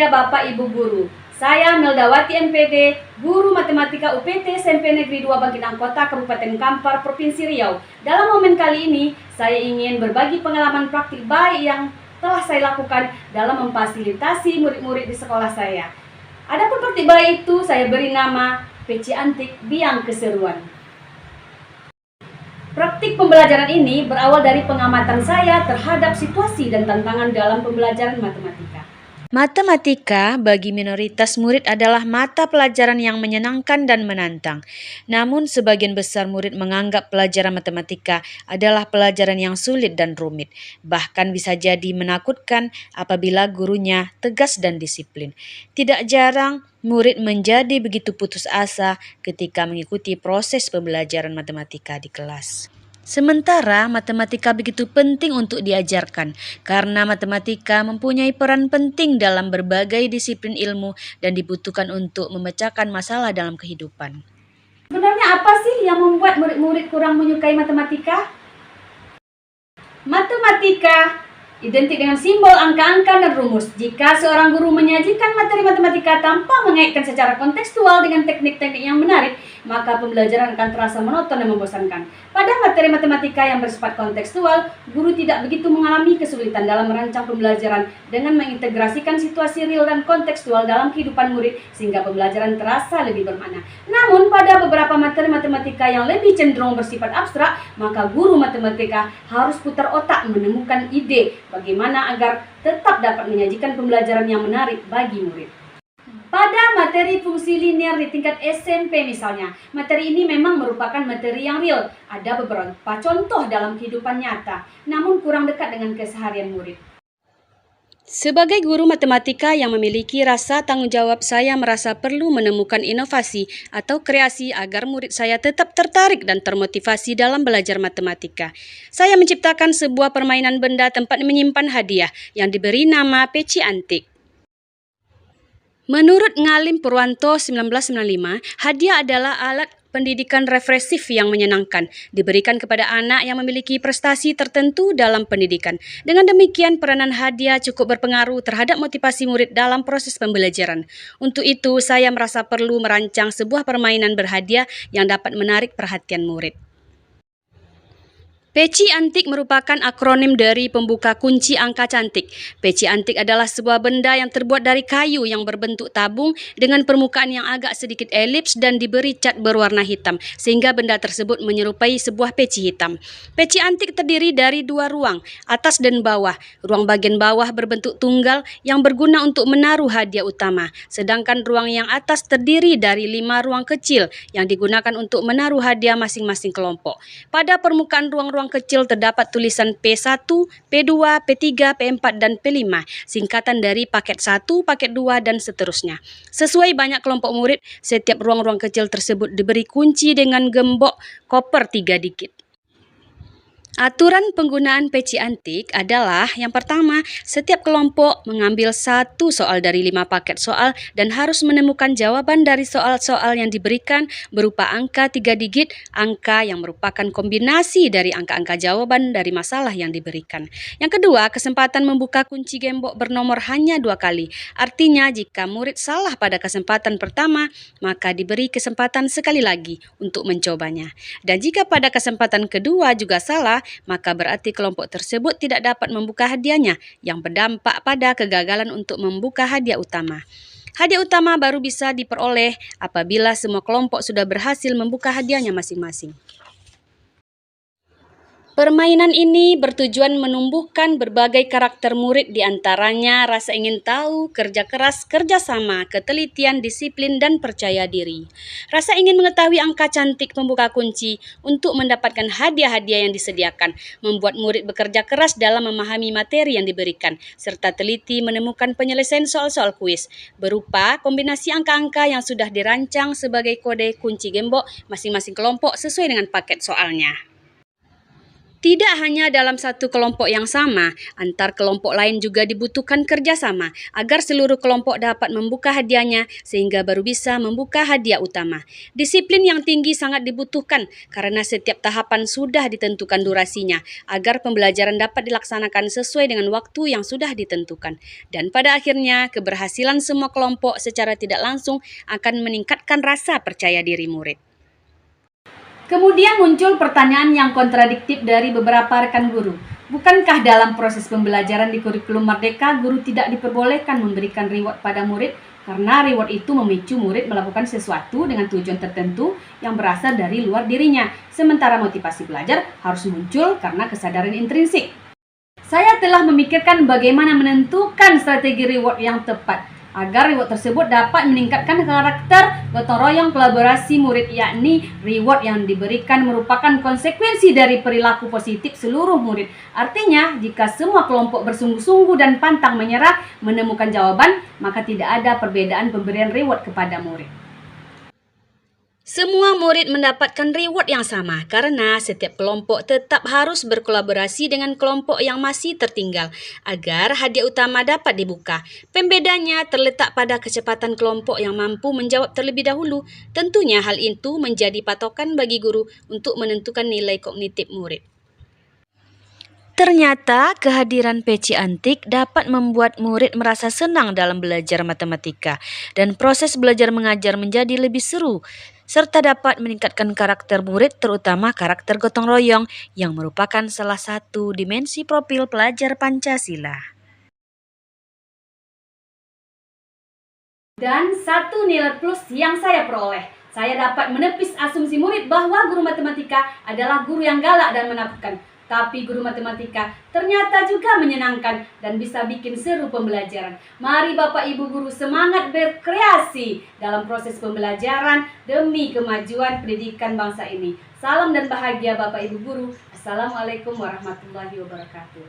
berbahagia Bapak Ibu Guru. Saya Meldawati MPD, Guru Matematika UPT SMP Negeri 2 Bangkinang Kota, Kabupaten Kampar, Provinsi Riau. Dalam momen kali ini, saya ingin berbagi pengalaman praktik baik yang telah saya lakukan dalam memfasilitasi murid-murid di sekolah saya. Adapun praktik baik itu saya beri nama Peci Antik Biang Keseruan. Praktik pembelajaran ini berawal dari pengamatan saya terhadap situasi dan tantangan dalam pembelajaran matematika. Matematika bagi minoritas murid adalah mata pelajaran yang menyenangkan dan menantang. Namun sebagian besar murid menganggap pelajaran matematika adalah pelajaran yang sulit dan rumit. Bahkan bisa jadi menakutkan apabila gurunya tegas dan disiplin. Tidak jarang murid menjadi begitu putus asa ketika mengikuti proses pembelajaran matematika di kelas. Sementara matematika begitu penting untuk diajarkan karena matematika mempunyai peran penting dalam berbagai disiplin ilmu dan dibutuhkan untuk memecahkan masalah dalam kehidupan. Sebenarnya apa sih yang membuat murid-murid kurang menyukai matematika? Matematika identik dengan simbol, angka-angka, dan rumus. Jika seorang guru menyajikan materi matematika tanpa mengaitkan secara kontekstual dengan teknik-teknik yang menarik, maka pembelajaran akan terasa monoton dan membosankan. Pada materi matematika yang bersifat kontekstual, guru tidak begitu mengalami kesulitan dalam merancang pembelajaran dengan mengintegrasikan situasi real dan kontekstual dalam kehidupan murid sehingga pembelajaran terasa lebih bermakna. Namun pada beberapa materi matematika yang lebih cenderung bersifat abstrak, maka guru matematika harus putar otak menemukan ide bagaimana agar tetap dapat menyajikan pembelajaran yang menarik bagi murid. Pada materi fungsi linear di tingkat SMP misalnya, materi ini memang merupakan materi yang real. Ada beberapa contoh dalam kehidupan nyata, namun kurang dekat dengan keseharian murid. Sebagai guru matematika yang memiliki rasa tanggung jawab, saya merasa perlu menemukan inovasi atau kreasi agar murid saya tetap tertarik dan termotivasi dalam belajar matematika. Saya menciptakan sebuah permainan benda tempat menyimpan hadiah yang diberi nama Peci Antik. Menurut Ngalim Purwanto 1995, hadiah adalah alat pendidikan refresif yang menyenangkan, diberikan kepada anak yang memiliki prestasi tertentu dalam pendidikan. Dengan demikian, peranan hadiah cukup berpengaruh terhadap motivasi murid dalam proses pembelajaran. Untuk itu, saya merasa perlu merancang sebuah permainan berhadiah yang dapat menarik perhatian murid. Peci Antik merupakan akronim dari pembuka kunci angka cantik. Peci antik adalah sebuah benda yang terbuat dari kayu yang berbentuk tabung dengan permukaan yang agak sedikit elips dan diberi cat berwarna hitam, sehingga benda tersebut menyerupai sebuah peci hitam. Peci antik terdiri dari dua ruang, atas dan bawah. Ruang bagian bawah berbentuk tunggal yang berguna untuk menaruh hadiah utama, sedangkan ruang yang atas terdiri dari 5 ruang kecil yang digunakan untuk menaruh hadiah masing-masing kelompok. Pada permukaan ruang-ruang kecil terdapat tulisan P1, P2, P3, P4, dan P5, singkatan dari paket 1, paket 2, dan seterusnya. Sesuai banyak kelompok murid, setiap ruang-ruang kecil tersebut diberi kunci dengan gembok koper 3 digit. Aturan penggunaan peci antik adalah yang pertama, setiap kelompok mengambil 1 soal dari 5 paket soal dan harus menemukan jawaban dari soal-soal yang diberikan berupa angka 3 digit, angka yang merupakan kombinasi dari angka-angka jawaban dari masalah yang diberikan. Yang kedua, kesempatan membuka kunci gembok bernomor hanya 2 kali. Artinya, jika murid salah pada kesempatan pertama, maka diberi kesempatan sekali lagi untuk mencobanya. Dan jika pada kesempatan kedua juga salah, maka berarti kelompok tersebut tidak dapat membuka hadiahnya yang berdampak pada kegagalan untuk membuka hadiah utama. Hadiah utama baru bisa diperoleh apabila semua kelompok sudah berhasil membuka hadiahnya masing-masing. Permainan ini bertujuan menumbuhkan berbagai karakter murid, diantaranya rasa ingin tahu, kerja keras, kerjasama, ketelitian, disiplin, dan percaya diri. Rasa ingin mengetahui angka cantik pembuka kunci untuk mendapatkan hadiah-hadiah yang disediakan, membuat murid bekerja keras dalam memahami materi yang diberikan, serta teliti menemukan penyelesaian soal-soal kuis, berupa kombinasi angka-angka yang sudah dirancang sebagai kode kunci gembok masing-masing kelompok sesuai dengan paket soalnya. Tidak hanya dalam satu kelompok yang sama, antar kelompok lain juga dibutuhkan kerjasama agar seluruh kelompok dapat membuka hadiahnya sehingga baru bisa membuka hadiah utama. Disiplin yang tinggi sangat dibutuhkan karena setiap tahapan sudah ditentukan durasinya agar pembelajaran dapat dilaksanakan sesuai dengan waktu yang sudah ditentukan. Dan pada akhirnya, keberhasilan semua kelompok secara tidak langsung akan meningkatkan rasa percaya diri murid. Kemudian muncul pertanyaan yang kontradiktif dari beberapa rekan guru. Bukankah dalam proses pembelajaran di kurikulum Merdeka, guru tidak diperbolehkan memberikan reward pada murid karena reward itu memicu murid melakukan sesuatu dengan tujuan tertentu yang berasal dari luar dirinya, sementara motivasi belajar harus muncul karena kesadaran intrinsik. Saya telah memikirkan bagaimana menentukan strategi reward yang tepat agar reward tersebut dapat meningkatkan karakter gotong royong kolaborasi murid, yakni reward yang diberikan merupakan konsekuensi dari perilaku positif seluruh murid. Artinya, jika semua kelompok bersungguh-sungguh dan pantang menyerah menemukan jawaban, maka tidak ada perbedaan pemberian reward kepada murid. Semua murid mendapatkan reward yang sama karena setiap kelompok tetap harus berkolaborasi dengan kelompok yang masih tertinggal agar hadiah utama dapat dibuka. Pembedanya terletak pada kecepatan kelompok yang mampu menjawab terlebih dahulu. Tentunya hal itu menjadi patokan bagi guru untuk menentukan nilai kognitif murid. Ternyata kehadiran peci antik dapat membuat murid merasa senang dalam belajar matematika dan proses belajar mengajar menjadi lebih seru serta dapat meningkatkan karakter murid, terutama karakter gotong royong yang merupakan salah satu dimensi profil pelajar Pancasila. Dan satu nilai plus yang saya peroleh, saya dapat menepis asumsi murid bahwa guru matematika adalah guru yang galak dan menakutkan. Tapi guru matematika ternyata juga menyenangkan dan bisa bikin seru pembelajaran. Mari Bapak Ibu guru semangat berkreasi dalam proses pembelajaran demi kemajuan pendidikan bangsa ini. Salam dan bahagia Bapak Ibu guru. Assalamualaikum warahmatullahi wabarakatuh.